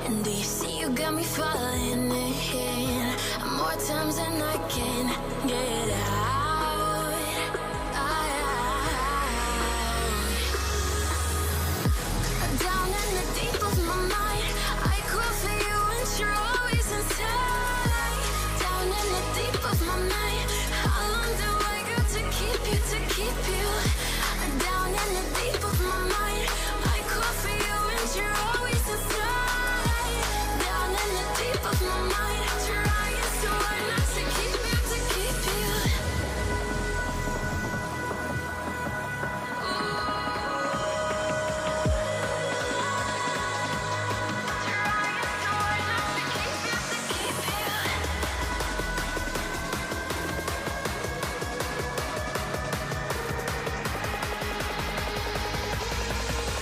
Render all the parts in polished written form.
And do you see you got me falling in more times than I can get out? Down in the deep of my mind, I crawl for you and you're always inside. Down in the deep of my mind, how long do I got to keep you, to keep you? Down in the deep of my mind, I crawl for you and you're always inside. Down in the deep of my mind, trying so hard not to keep you, to keep you.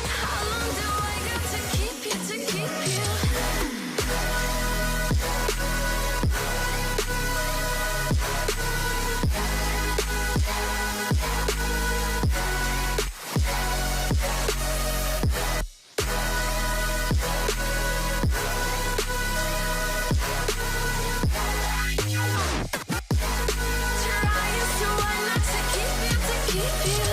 How long do I got to keep you, to keep you? Trying so hard not to keep you, to keep you.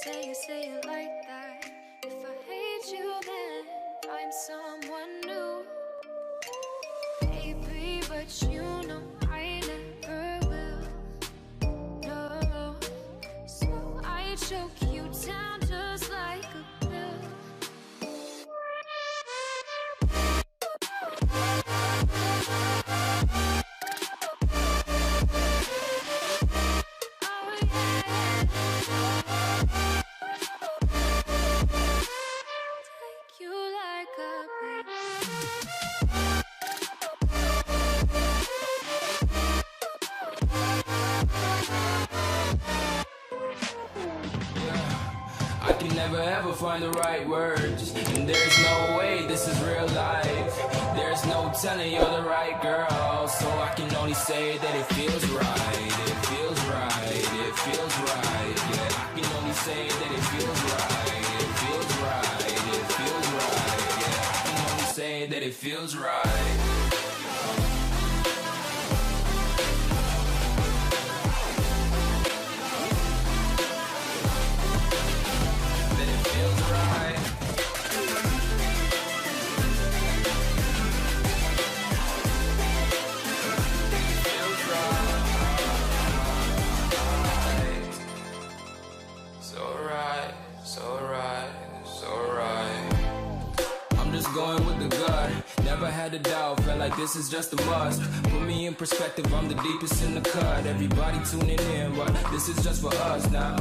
say it like that. If I hate you, then find someone new. Baby, but you know I never will. No, so I choke you down just like a pill. I can never ever find the right words, and there's no way this is real life. There's no telling you're the right girl, so I can only say that it feels right. It feels right, it feels right. Yeah, I can only say that it feels right. It feels right, it feels right. Yeah, I can only say that it feels right. Going with the gut, never had a doubt, felt like this is just a must. Put me in perspective, I'm the deepest in the cut. Everybody tuning in, but this is just for us now.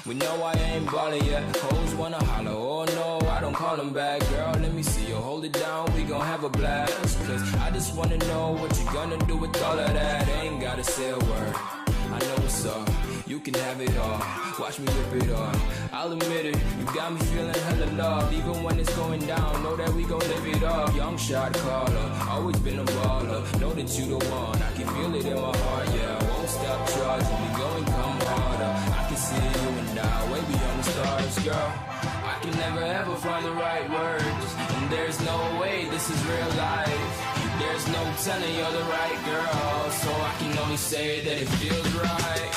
We know I ain't ballin' yet, hoes wanna holler, oh no, I don't call them back. Girl, let me see you hold it down, we gon' have a blast. Cause I just wanna know what you gonna do with all of that. Ain't gotta say a word, I know what's up. You can have it all, watch me rip it off. I'll admit it, you got me feeling hella loved. Even when it's going down, know that we gon' live it up. Young shot caller, always been a baller. Know that you the one, I can feel it in my heart. Yeah, I won't stop charging, we going come harder. I can see you and I, way beyond the stars, girl. I can never ever find the right words, and there's no way this is real life. There's no telling you're the right girl, so I can only say that it feels right.